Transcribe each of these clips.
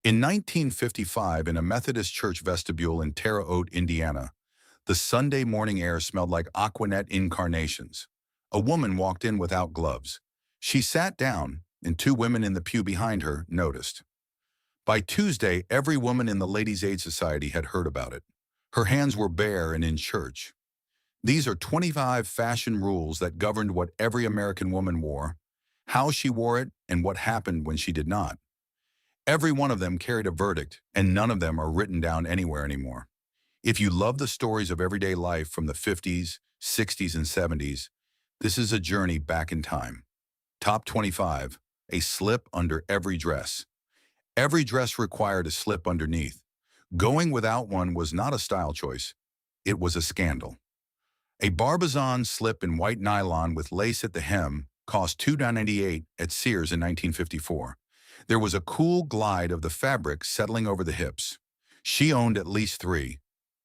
In 1955, in a Methodist church vestibule in Terre Haute, Indiana, the Sunday morning air smelled like Aquanet incarnations. A woman walked in without gloves. She sat down, and two women in the pew behind her noticed. By Tuesday, every woman in the Ladies' Aid Society had heard about it. Her hands were bare and in church. These are 25 fashion rules that governed what every American woman wore, how she wore it, and what happened when she did not. Every one of them carried a verdict, and none of them are written down anywhere anymore. If you love the stories of everyday life from the 50s, 60s, and 70s, this is a journey back in time. Top 25, a slip under every dress. Every dress required a slip underneath. Going without one was not a style choice. It was a scandal. A Barbizon slip in white nylon with lace at the hem cost $2.98 at Sears in 1954. There was a cool glide of the fabric settling over the hips. She owned at least three,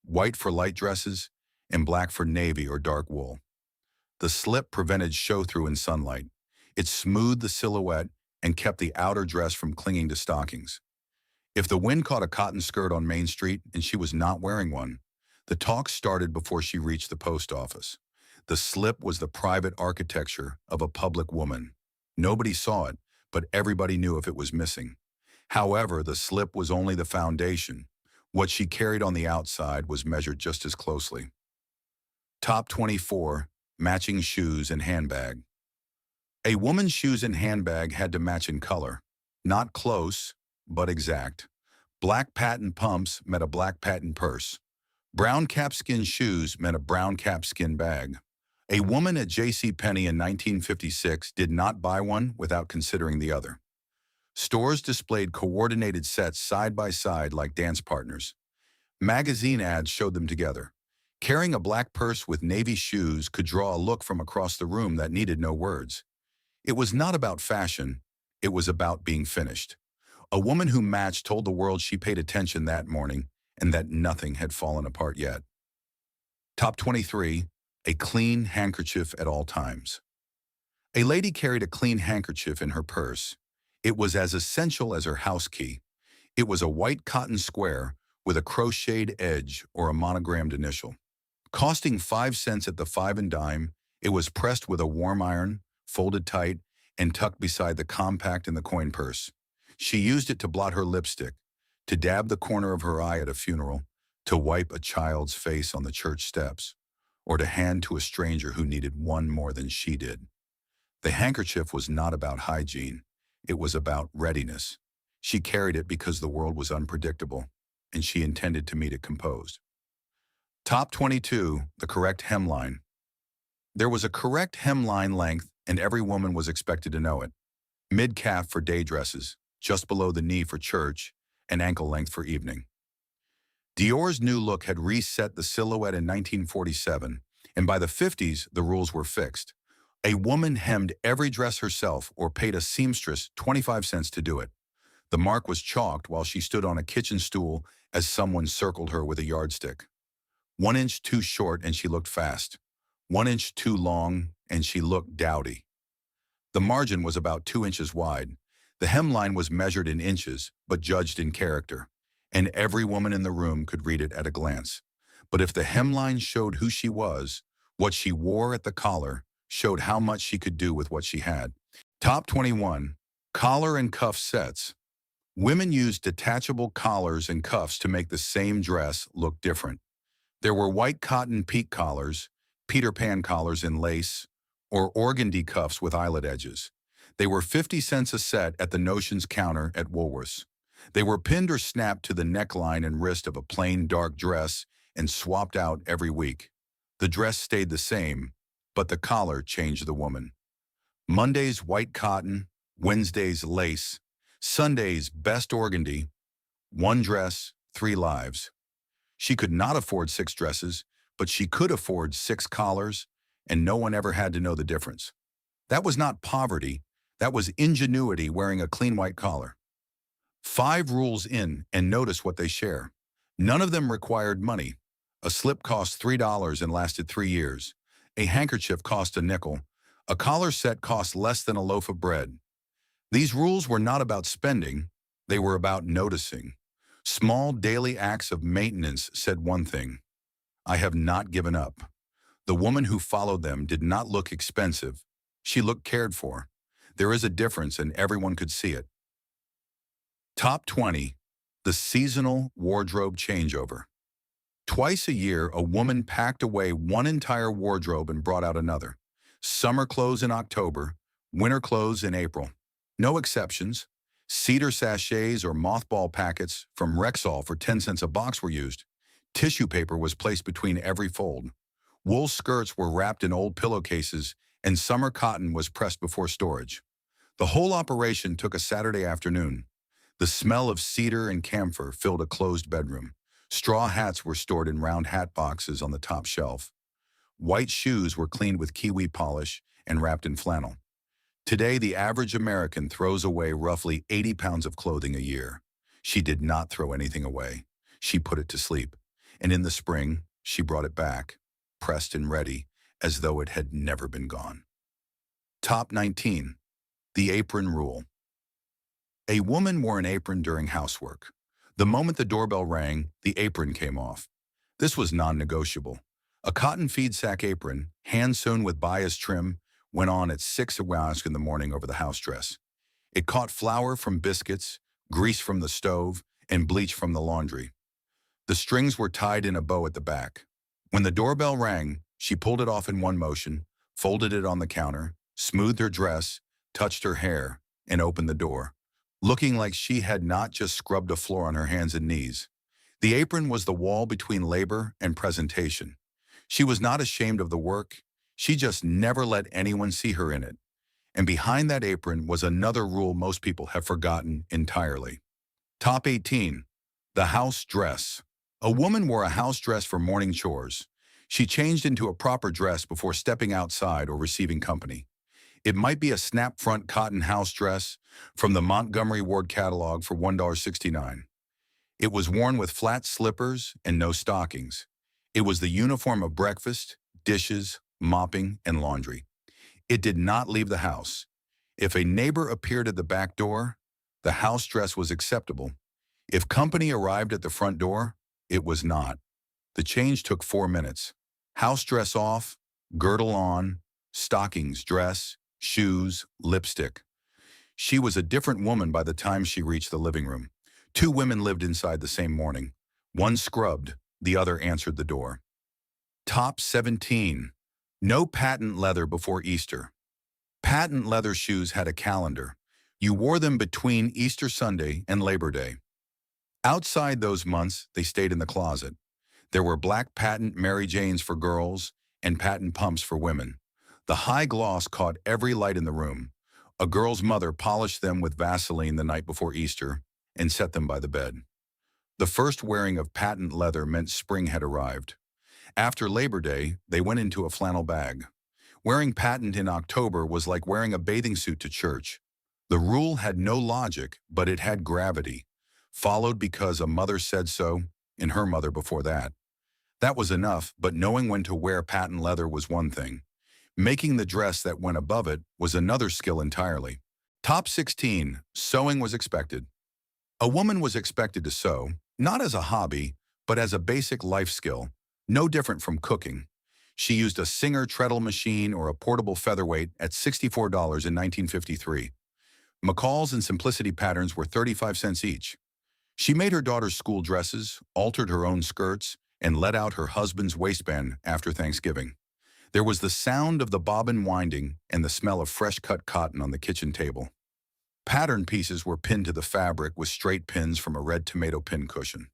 white for light dresses and black for navy or dark wool. The slip prevented show-through in sunlight. It smoothed the silhouette and kept the outer dress from clinging to stockings. If the wind caught a cotton skirt on Main Street and she was not wearing one, the talk started before she reached the post office. The slip was the private architecture of a public woman. Nobody saw it, but everybody knew if it was missing. However, the slip was only the foundation. What she carried on the outside was measured just as closely. Top 24, matching shoes and handbag. A woman's shoes and handbag had to match in color. Not close, but exact. Black patent pumps meant a black patent purse. Brown calfskin shoes meant a brown calfskin bag. A woman at J.C. Penney in 1956 did not buy one without considering the other. Stores displayed coordinated sets side by side like dance partners. Magazine ads showed them together. Carrying a black purse with navy shoes could draw a look from across the room that needed no words. It was not about fashion, it was about being finished. A woman who matched told the world she paid attention that morning and that nothing had fallen apart yet. Top 23, a clean handkerchief at all times. A lady carried a clean handkerchief in her purse. It was as essential as her house key. It was a white cotton square with a crocheted edge or a monogrammed initial. Costing 5 cents at the five and dime, it was pressed with a warm iron, folded tight, and tucked beside the compact in the coin purse. She used it to blot her lipstick, to dab the corner of her eye at a funeral, to wipe a child's face on the church steps, or to hand to a stranger who needed one more than she did. The handkerchief was not about hygiene. It was about readiness. She carried it because the world was unpredictable, and she intended to meet it composed. Top 22, the correct hemline. There was a correct hemline length, and every woman was expected to know it. Mid-calf for day dresses, just below the knee for church, and ankle length for evening. Dior's new look had reset the silhouette in 1947, and by the 50s, the rules were fixed. A woman hemmed every dress herself or paid a seamstress 25 cents to do it. The mark was chalked while she stood on a kitchen stool as someone circled her with a yardstick. 1 inch too short and she looked fast. 1 inch too long and she looked dowdy. The margin was about 2 inches wide. The hemline was measured in inches, but judged in character, and every woman in the room could read it at a glance. But if the hemline showed who she was, what she wore at the collar showed how much she could do with what she had. Top 21, collar and cuff sets. Women used detachable collars and cuffs to make the same dress look different. There were white cotton peak collars, Peter Pan collars in lace, or organdy cuffs with eyelet edges. They were 50 cents a set at the notions counter at Woolworths. They were pinned or snapped to the neckline and wrist of a plain dark dress and swapped out every week. The dress stayed the same, but the collar changed the woman. Mondays, white cotton, Wednesdays, lace, Sundays, best organdy, 1 dress, 3 lives. She could not afford 6 dresses, but she could afford 6 collars, and no one ever had to know the difference. That was not poverty, that was ingenuity wearing a clean white collar. 5 rules in, and notice what they share. None of them required money. A slip cost $3 and lasted 3 years. A handkerchief cost a nickel. A collar set cost less than a loaf of bread. These rules were not about spending, They were about noticing. Small daily acts of maintenance said one thing: I have not given up. The woman who followed them did not look expensive. She looked cared for. There is a difference, and everyone could see it. Top 20. The seasonal wardrobe changeover. Twice a year, a woman packed away one entire wardrobe and brought out another. Summer clothes in October, winter clothes in April. No exceptions. Cedar sachets or mothball packets from Rexall for 10 cents a box were used. Tissue paper was placed between every fold. Wool skirts were wrapped in old pillowcases, and summer cotton was pressed before storage. The whole operation took a Saturday afternoon. The smell of cedar and camphor filled a closed bedroom. Straw hats were stored in round hat boxes on the top shelf. White shoes were cleaned with kiwi polish and wrapped in flannel. Today, the average American throws away roughly 80 pounds of clothing a year. She did not throw anything away. She put it to sleep. And in the spring, she brought it back, pressed and ready, as though it had never been gone. Top 19. The apron rule. A woman wore an apron during housework. The moment the doorbell rang, the apron came off. This was non-negotiable. A cotton feed sack apron, hand-sewn with bias trim, went on at 6 o'clock in the morning over the house dress. It caught flour from biscuits, grease from the stove, and bleach from the laundry. The strings were tied in a bow at the back. When the doorbell rang, she pulled it off in one motion, folded it on the counter, smoothed her dress, touched her hair, and opened the door, looking like she had not just scrubbed a floor on her hands and knees. The apron was the wall between labor and presentation. She was not ashamed of the work. She just never let anyone see her in it. And behind that apron was another rule most people have forgotten entirely. Top 18. The house dress. A woman wore a house dress for morning chores. She changed into a proper dress before stepping outside or receiving company. It might be a snap-front cotton house dress from the Montgomery Ward catalog for $1.69. It was worn with flat slippers and no stockings. It was the uniform of breakfast, dishes, mopping, and laundry. It did not leave the house. If a neighbor appeared at the back door, the house dress was acceptable. If company arrived at the front door, it was not. The change took 4 minutes. House dress off, girdle on, stockings, dress, shoes, lipstick. She was a different woman by the time she reached the living room. 2 women lived inside the same morning. One scrubbed, the other answered the door. Top 17. No patent leather before Easter. Patent leather shoes had a calendar. You wore them between Easter Sunday and Labor Day. Outside those months, they stayed in the closet. There were black patent Mary Janes for girls and patent pumps for women. The high gloss caught every light in the room. A girl's mother polished them with Vaseline the night before Easter and set them by the bed. The first wearing of patent leather meant spring had arrived. After Labor Day, they went into a flannel bag. Wearing patent in October was like wearing a bathing suit to church. The rule had no logic, but it had gravity. Followed because a mother said so, and her mother before that. That was enough, but knowing when to wear patent leather was one thing. Making the dress that went above it was another skill entirely. Top 16. Sewing was expected. A woman was expected to sew, not as a hobby, but as a basic life skill, no different from cooking. She used a Singer treadle machine or a portable featherweight at $64 in 1953. McCall's and Simplicity patterns were 35 cents each. She made her daughter's school dresses, altered her own skirts, and let out her husband's waistband after Thanksgiving. There was the sound of the bobbin winding and the smell of fresh-cut cotton on the kitchen table. Pattern pieces were pinned to the fabric with straight pins from a red tomato pin cushion.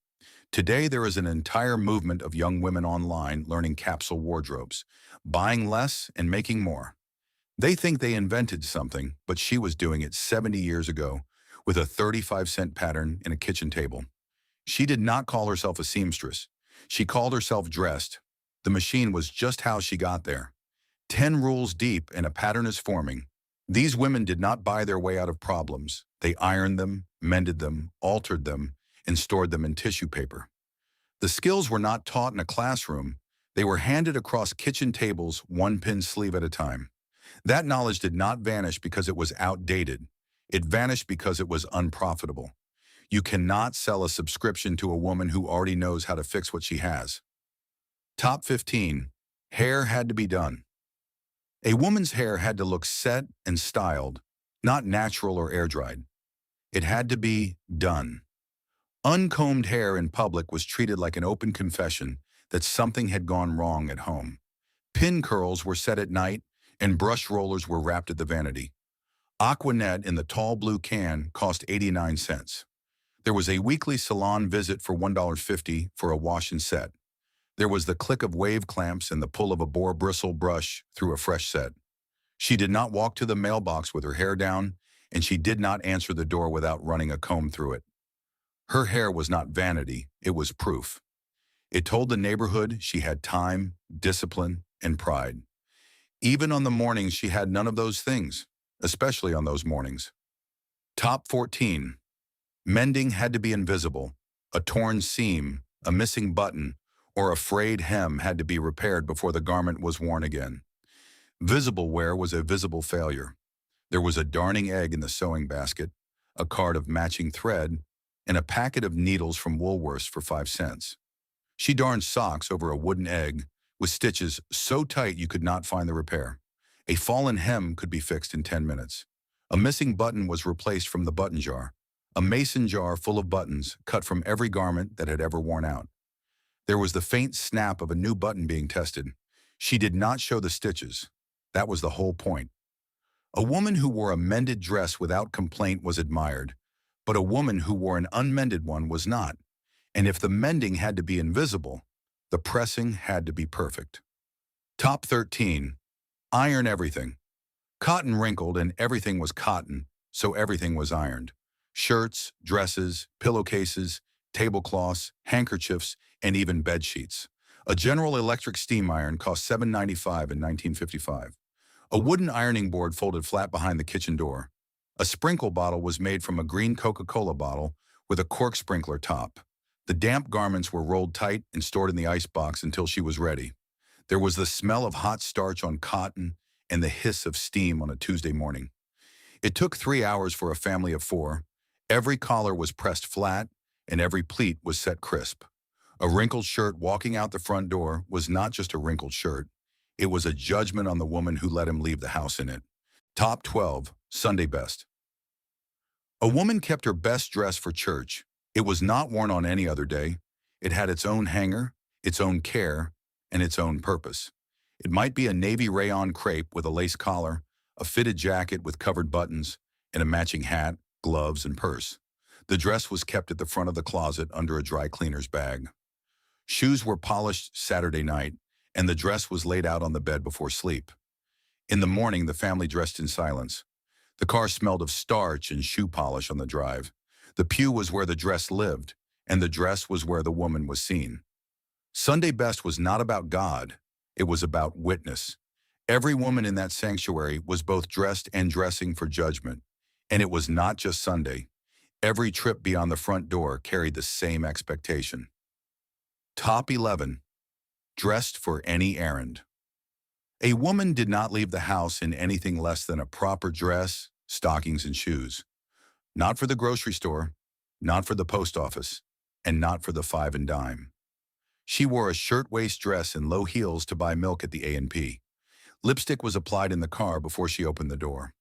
Today, there is an entire movement of young women online learning capsule wardrobes, buying less and making more. They think they invented something, but she was doing it 70 years ago with a 35-cent pattern in a kitchen table. She did not call herself a seamstress. She called herself dressed. The machine was just how she got there. 10 rules deep and a pattern is forming. These women did not buy their way out of problems. They ironed them, mended them, altered them, and stored them in tissue paper. The skills were not taught in a classroom. They were handed across kitchen tables, one pin sleeve at a time. That knowledge did not vanish because it was outdated. It vanished because it was unprofitable. You cannot sell a subscription to a woman who already knows how to fix what she has. Top 15. Hair had to be done. A woman's hair had to look set and styled, not natural or air-dried. It had to be done. Uncombed hair in public was treated like an open confession that something had gone wrong at home. Pin curls were set at night, and brush rollers were wrapped at the vanity. Aquanet in the tall blue can cost 89 cents. There was a weekly salon visit for $1.50 for a wash and set. There was the click of wave clamps and the pull of a boar bristle brush through a fresh set. She did not walk to the mailbox with her hair down, and she did not answer the door without running a comb through it. Her hair was not vanity, it was proof. It told the neighborhood she had time, discipline, and pride. Even on the mornings she had none of those things, especially on those mornings. Top 14. Mending had to be invisible. A torn seam, a missing button, or a frayed hem had to be repaired before the garment was worn again. Visible wear was a visible failure. There was a darning egg in the sewing basket, a card of matching thread, and a packet of needles from Woolworths for 5 cents. She darned socks over a wooden egg with stitches so tight you could not find the repair. A fallen hem could be fixed in 10 minutes. A missing button was replaced from the button jar, a mason jar full of buttons cut from every garment that had ever worn out. There was the faint snap of a new button being tested. She did not show the stitches. That was the whole point. A woman who wore a mended dress without complaint was admired, but a woman who wore an unmended one was not. And if the mending had to be invisible, the pressing had to be perfect. Top 13. Iron everything. Cotton wrinkled and everything was cotton, so everything was ironed. Shirts, dresses, pillowcases, tablecloths, handkerchiefs, and even bed sheets. A General Electric steam iron cost $7.95 in 1955. A wooden ironing board folded flat behind the kitchen door. A sprinkle bottle was made from a green Coca-Cola bottle with a cork sprinkler top. The damp garments were rolled tight and stored in the icebox until she was ready. There was the smell of hot starch on cotton and the hiss of steam on a Tuesday morning. It took 3 hours for a family of 4. Every collar was pressed flat and every pleat was set crisp. A wrinkled shirt walking out the front door was not just a wrinkled shirt. It was a judgment on the woman who let him leave the house in it. Top 12. Sunday best. A woman kept her best dress for church. It was not worn on any other day. It had its own hanger, its own care, and its own purpose. It might be a navy rayon crepe with a lace collar, a fitted jacket with covered buttons, and a matching hat, gloves, and purse. The dress was kept at the front of the closet under a dry cleaner's bag. Shoes were polished Saturday night, and the dress was laid out on the bed before sleep. In the morning, the family dressed in silence. The car smelled of starch and shoe polish on the drive. The pew was where the dress lived, and the dress was where the woman was seen. Sunday best was not about God. It was about witness. Every woman in that sanctuary was both dressed and dressing for judgment. And it was not just Sunday. Every trip beyond the front door carried the same expectation. Top 11. Dressed for any errand. A woman did not leave the house in anything less than a proper dress, stockings, and shoes. Not for the grocery store, not for the post office, and not for the five and dime. She wore a shirtwaist dress and low heels to buy milk at the A&P. Lipstick was applied in the car before she opened the door.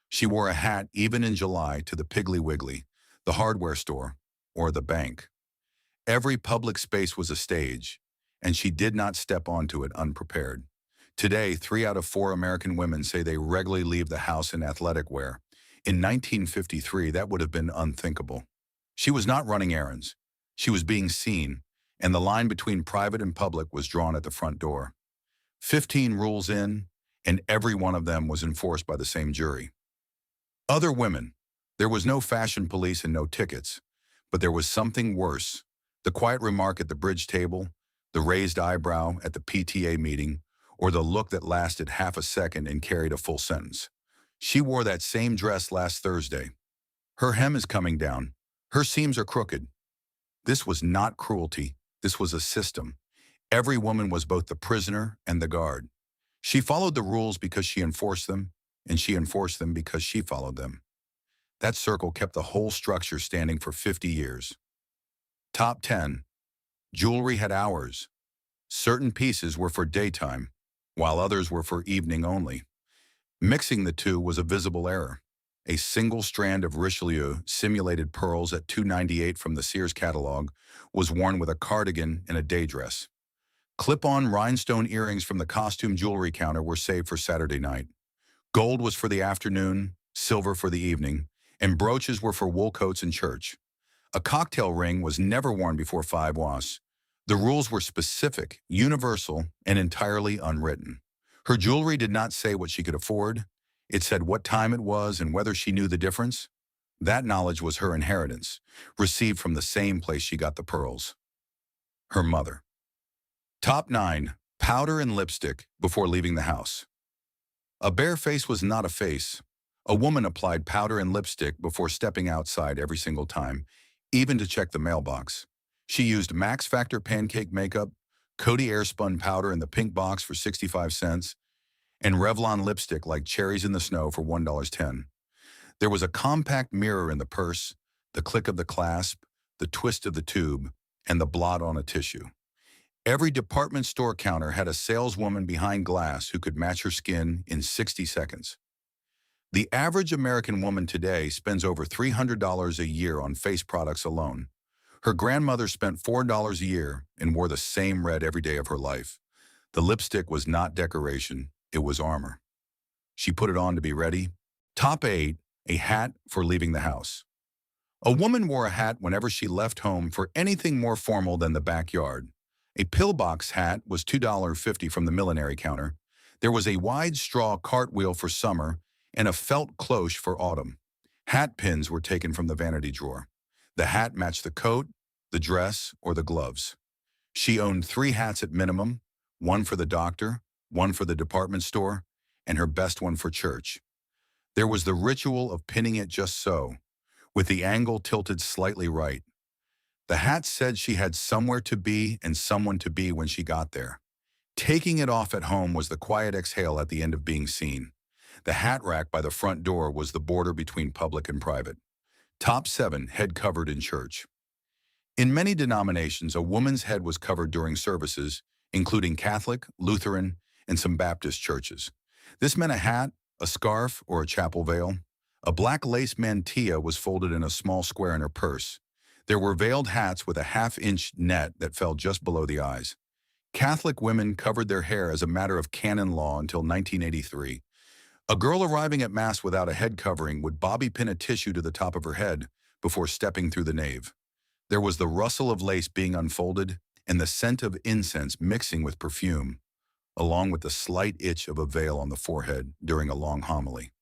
She wore a hat even in July to the Piggly Wiggly, the hardware store, or the bank. Every public space was a stage, and she did not step onto it unprepared. Today, 3 out of 4 American women say they regularly leave the house in athletic wear. In 1953, that would have been unthinkable. She was not running errands. She was being seen, and the line between private and public was drawn at the front door. 15 rules in, and every one of them was enforced by the same jury. Other women. There was no fashion police and no tickets, but there was something worse. The quiet remark at the bridge table, the raised eyebrow at the PTA meeting, or the look that lasted half a second and carried a full sentence. She wore that same dress last Thursday. Her hem is coming down. Her seams are crooked. This was not cruelty. This was a system. Every woman was both the prisoner and the guard. She followed the rules because she enforced them, and she enforced them because she followed them. That circle kept the whole structure standing for 50 years. Top 10. Jewelry had hours. Certain pieces were for daytime, while others were for evening only. Mixing the two was a visible error. A single strand of Richelieu simulated pearls at $2.98 from the Sears catalog was worn with a cardigan and a day dress. Clip-on rhinestone earrings from the costume jewelry counter were saved for Saturday night. Gold was for the afternoon, silver for the evening, and brooches were for wool coats in church. A cocktail ring was never worn before 5 was. The rules were specific, universal, and entirely unwritten. Her jewelry did not say what she could afford. It said what time it was and whether she knew the difference. That knowledge was her inheritance, received from the same place she got the pearls. Her mother. Top 9. Powder and lipstick before leaving the house. A bare face was not a face. A woman applied powder and lipstick before stepping outside every single time, even to check the mailbox. She used Max Factor pancake makeup, Coty Airspun powder in the pink box for 65 cents, and Revlon lipstick like cherries in the snow for $1.10. There was a compact mirror in the purse, the click of the clasp, the twist of the tube, and the blot on a tissue. Every department store counter had a saleswoman behind glass who could match her skin in 60 seconds. The average American woman today spends over $300 a year on face products alone. Her grandmother spent $4 a year and wore the same red every day of her life. The lipstick was not decoration, it was armor. She put it on to be ready. Top 8. A hat for leaving the house. A woman wore a hat whenever she left home for anything more formal than the backyard. A pillbox hat was $2.50 from the millinery counter. There was a wide straw cartwheel for summer and a felt cloche for autumn. Hat pins were taken from the vanity drawer. The hat matched the coat, the dress, or the gloves. She owned 3 hats at minimum, one for the doctor, one for the department store, and her best one for church. There was the ritual of pinning it just so, with the angle tilted slightly right. The hat said she had somewhere to be and someone to be when she got there. Taking it off at home was the quiet exhale at the end of being seen. The hat rack by the front door was the border between public and private. Top 7. Head covered in church. In many denominations, a woman's head was covered during services, including Catholic, Lutheran, and some Baptist churches. This meant a hat, a scarf, or a chapel veil. A black lace mantilla was folded in a small square in her purse. There were veiled hats with a half-inch net that fell just below the eyes. Catholic women covered their hair as a matter of canon law until 1983. A girl arriving at Mass without a head covering would bobby pin a tissue to the top of her head before stepping through the nave. There was the rustle of lace being unfolded and the scent of incense mixing with perfume, along with the slight itch of a veil on the forehead during a long homily.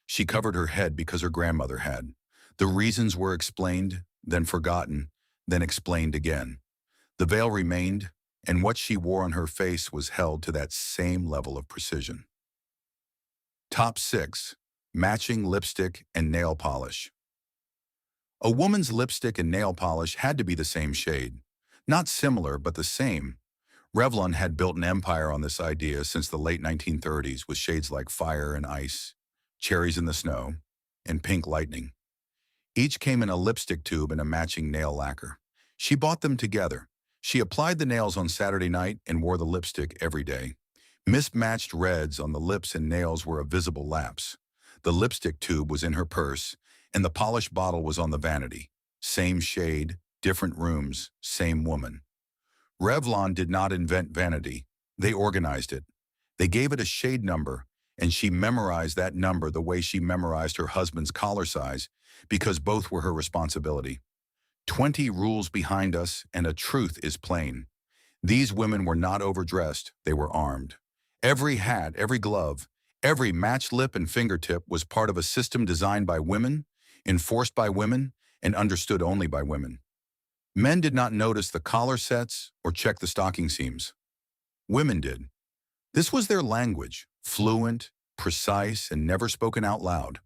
She covered her head because her grandmother had. The reasons were explained, then forgotten, then explained again. The veil remained, and what she wore on her face was held to that same level of precision. Top 6. Matching lipstick and nail polish. A woman's lipstick and nail polish had to be the same shade. Not similar, but the same. Revlon had built an empire on this idea since the late 1930s with shades like fire and ice, cherries in the snow, and pink lightning. Each came in a lipstick tube and a matching nail lacquer. She bought them together. She applied the nails on Saturday night and wore the lipstick every day. Mismatched reds on the lips and nails were a visible lapse. The lipstick tube was in her purse, and the polish bottle was on the vanity. Same shade, different rooms, same woman. Revlon did not invent vanity. They organized it. They gave it a shade number, and she memorized that number the way she memorized her husband's collar size, because both were her responsibility. 20 rules behind us, and a truth is plain. These women were not overdressed, they were armed. Every hat, every glove, every matched lip and fingertip was part of a system designed by women, enforced by women, and understood only by women. Men did not notice the collar sets or check the stocking seams. Women did. This was their language, fluent, precise, and never spoken out loud.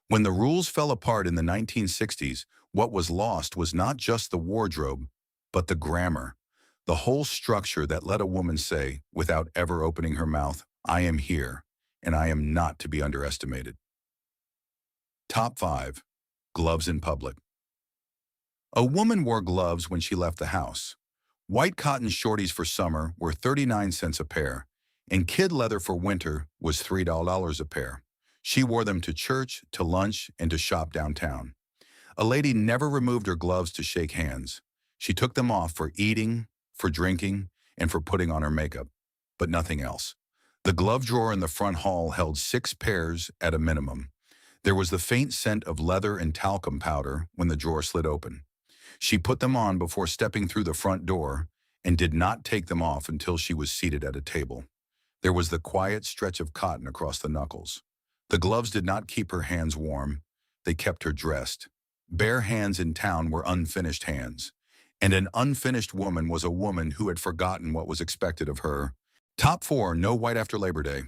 When the rules fell apart in the 1960s, what was lost was not just the wardrobe, but the grammar, the whole structure that let a woman say, without ever opening her mouth, "I am here, and I am not to be underestimated." Top 5. Gloves in public. A woman wore gloves when she left the house. White cotton shorties for summer were 39 cents a pair, and kid leather for winter was $3 a pair. She wore them to church, to lunch, and to shop downtown. A lady never removed her gloves to shake hands. She took them off for eating, for drinking, and for putting on her makeup, but nothing else. The glove drawer in the front hall held 6 pairs at a minimum. There was the faint scent of leather and talcum powder when the drawer slid open. She put them on before stepping through the front door and did not take them off until she was seated at a table. There was the quiet stretch of cotton across the knuckles. The gloves did not keep her hands warm. They kept her dressed. Bare hands in town were unfinished hands. And an unfinished woman was a woman who had forgotten what was expected of her. Top 4, no white after Labor Day.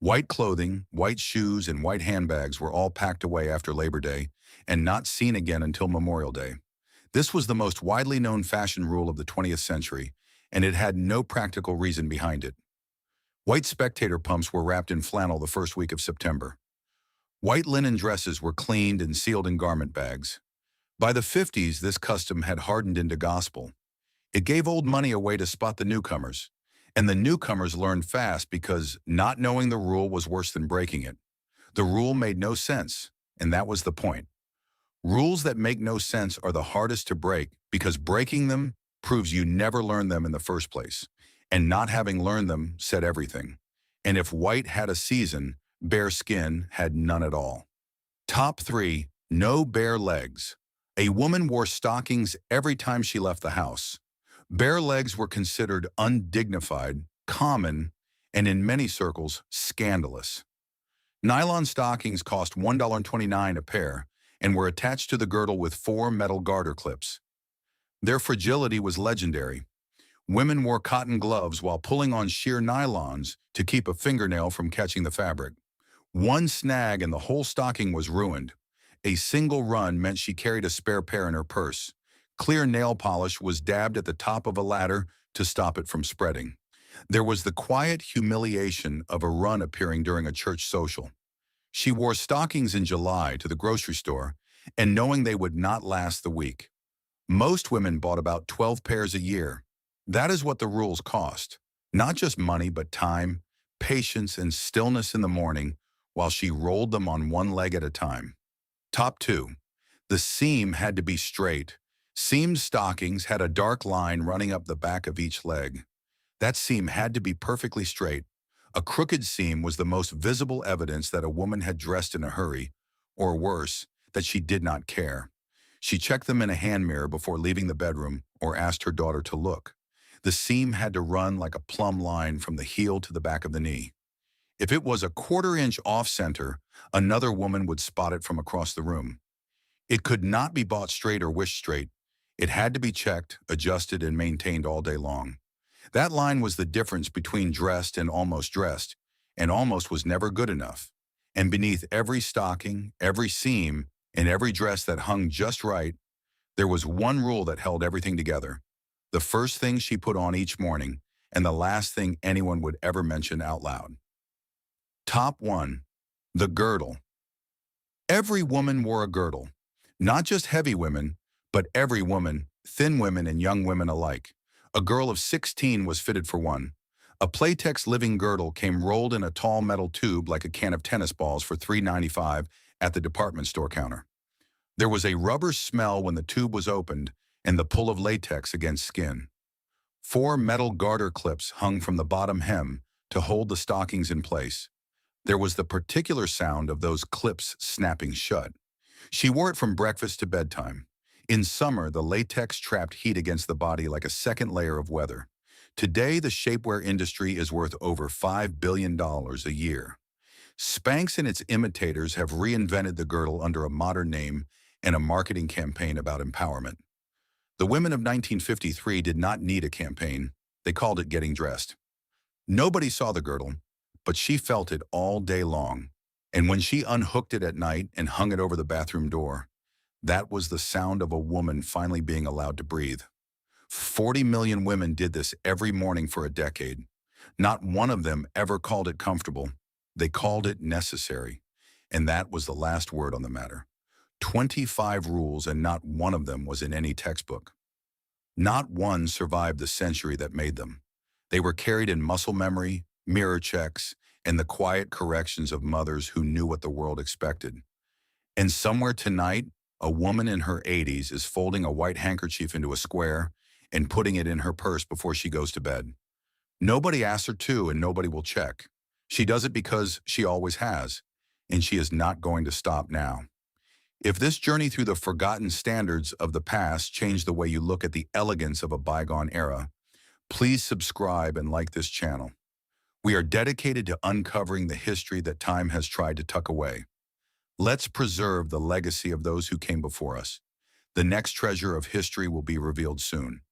White clothing, white shoes, and white handbags were all packed away after Labor Day and not seen again until Memorial Day. This was the most widely known fashion rule of the 20th century, and it had no practical reason behind it. White spectator pumps were wrapped in flannel the first week of September. White linen dresses were cleaned and sealed in garment bags. By the 50s, this custom had hardened into gospel. It gave old money away to spot the newcomers, and the newcomers learned fast because not knowing the rule was worse than breaking it. The rule made no sense, and that was the point. Rules that make no sense are the hardest to break because breaking them proves you never learned them in the first place, and not having learned them said everything. And if white had a season, bare skin had none at all. Top 3, no bare legs. A woman wore stockings every time she left the house. Bare legs were considered undignified, common, and in many circles, scandalous. Nylon stockings cost $1.29 a pair and were attached to the girdle with 4 metal garter clips. Their fragility was legendary. Women wore cotton gloves while pulling on sheer nylons to keep a fingernail from catching the fabric. One snag and the whole stocking was ruined. A single run meant she carried a spare pair in her purse. Clear nail polish was dabbed at the top of a ladder to stop it from spreading. There was the quiet humiliation of a run appearing during a church social. She wore stockings in July to the grocery store and knowing they would not last the week. Most women bought about 12 pairs a year. That is what the rules cost. Not just money, but time, patience, and stillness in the morning while she rolled them on one leg at a time. Top 2. The seam had to be straight. Seamed stockings had a dark line running up the back of each leg. That seam had to be perfectly straight. A crooked seam was the most visible evidence that a woman had dressed in a hurry, or worse, that she did not care. She checked them in a hand mirror before leaving the bedroom or asked her daughter to look. The seam had to run like a plumb line from the heel to the back of the knee. If it was a quarter-inch off-center, another woman would spot it from across the room. It could not be bought straight or wished straight. It had to be checked, adjusted, and maintained all day long. That line was the difference between dressed and almost almost was never good enough. And beneath every stocking, every seam, and every dress that hung just right, there was one rule that held everything together. The first thing she put on each morning, and the last thing anyone would ever mention out loud. Top 1. The girdle. Every woman wore a girdle. Not just heavy women, but every woman, thin women and young women alike. A girl of 16 was fitted for one. A Playtex living girdle came rolled in a tall metal tube like a can of tennis balls for $3.95 at the department store counter. There was a rubber smell when the tube was opened and the pull of latex against skin. 4 metal garter clips hung from the bottom hem to hold the stockings in place. There was the particular sound of those clips snapping shut. She wore it from breakfast to bedtime. In summer, the latex trapped heat against the body like a second layer of weather. Today, the shapewear industry is worth over $5 billion a year. Spanx and its imitators have reinvented the girdle under a modern name and a marketing campaign about empowerment. The women of 1953 did not need a campaign. They called it getting dressed. Nobody saw the girdle, but she felt it all day long. And when she unhooked it at night and hung it over the bathroom door, that was the sound of a woman finally being allowed to breathe. 40 million women did this every morning for a decade. Not one of them ever called it comfortable. They called it necessary. And that was the last word on the matter. 25 rules, and not one of them was in any textbook. Not one survived the century that made them. They were carried in muscle memory, mirror checks, and the quiet corrections of mothers who knew what the world expected. And somewhere tonight, a woman in her 80s is folding a white handkerchief into a square and putting it in her purse before she goes to bed. Nobody asks her to, and nobody will check. She does it because she always has, and she is not going to stop now. If this journey through the forgotten standards of the past changed the way you look at the elegance of a bygone era, please subscribe and like this channel. We are dedicated to uncovering the history that time has tried to tuck away. Let's preserve the legacy of those who came before us. The next treasure of history will be revealed soon.